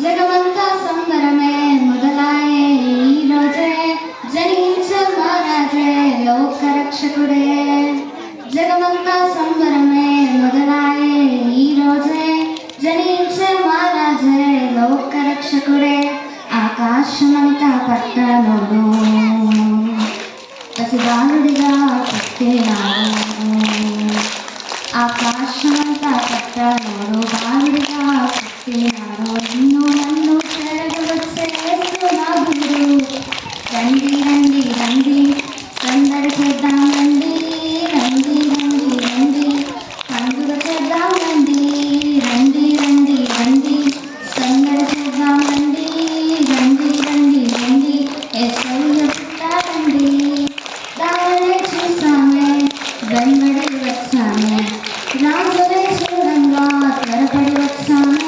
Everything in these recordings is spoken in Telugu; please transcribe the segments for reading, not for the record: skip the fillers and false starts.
జగమంతా సంబరమే మొదలాయే ఈ రోజే, జనించే మహారాజే లోక రక్షకుడే. జగమంతా సంబరమే మొదలాయే ఈ రోజే, జనించే మహారాజే లోక రక్షకుడే. ఆకాశమంతా పట్టణుడు పసిబాలుడిగా పుట్టినాడు. ఆకాశమంతా పట్టణుడు బాలుడిగా పుట్టినాడు. నన్ను చేరవచ్చే యేసునాథుడు. రండి రండి రండి సందడి చేద్దాం రండి, రండి రండి రండి పండుగ చేద్దాం రండి, రండి రండి రండి సందడి చేద్దాం రండి, రండి రండి రండి యేసయ్య పుట్టాడండి. దానినే చూసామే వెంబడి వచ్చామే, రాజునే చూడంగా త్వరపడి వచ్చామే.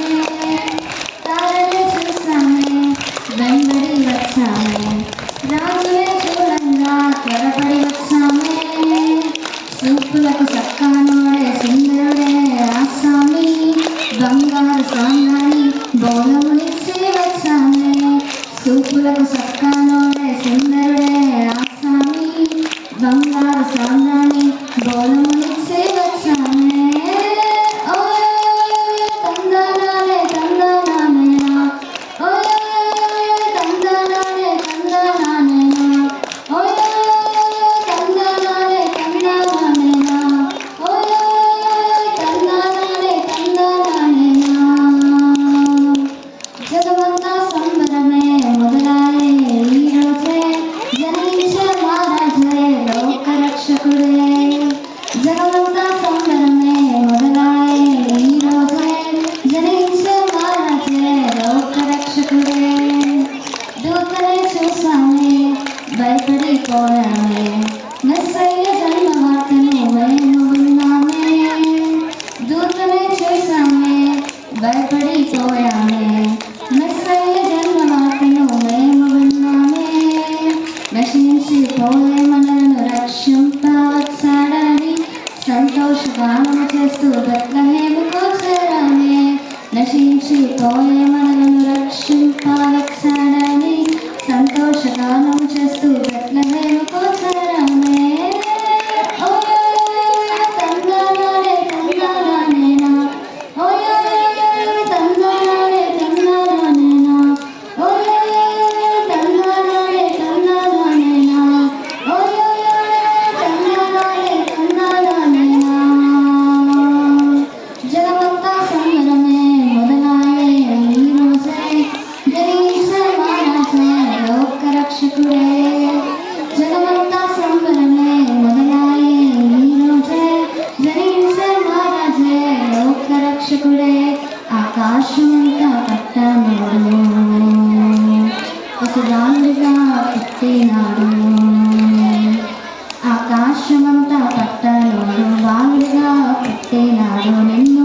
దానినే చూసామే వెంబడి వచ్చామే, రాజునే చూడంగా త్వరపడి వచ్చామే. సూపులకు సక్కానోడే సుందరుడే ఆసామి, బంగారు సాంగాని బోలమునిచ్చి వచ్చామే. సూపులకు సక్కానోడే సుందరుడే ఆసామి, బంగారు సాంగాని బోలమునిచ్చి వచ్చామే. తందనాలే తందనానేనా, తందనాలే తందనానేనా, తందనాలే తందనానేనా, తందనాలే తందనానేనా. జగమంతా సంబరమే మొదలాయే ఈ రోజే, జనించే మహారాజే లోక రక్షకుడే. జగమంతా సంబరమే మొదలాయే ఈ రోజే, జనించే మహారాజే లోక రక్షకుడే. దూతనే చూసామే భయపడిపోయామే, మెస్సయ్య జన్మ వార్తను మేము విన్నామే. దూతనే చూసామే భయపడిపోయామే, మెస్సయ్య జన్మ వార్తను మేము విన్నామే. నశించిపోయే మనలను రక్షింపవచ్చాడని సంతోషగానము చేస్తూ బెత్లెహేముకు చేరామే. నశించిపోయే మనలను రక్షింపవచ్చాడని సంతోషగానము చేస్తూ బెత్లెహేముకు చేరామే. తందనాలే తందనానేనా, తందనాలే తందనానేనా, తందనాలే తందనానేనా, తందనాలే తందనానేనా. జగమంతా సంబరమే మొదలాయే ఈ రోజే, జనించే మహారాజే లోక రక్షకుడే. జగమంతా సంబరమే మొదలాయే ఈ రోజే, జనించే మహారాజే లోక రక్షకుడే. ఆకాశమంతా పట్టణుడు పసిబాలుడిగా పుట్టినాడు. ఆకాశమంతా పట్టణుడు బాలుడిగా పుట్టినాడు. నిన్ను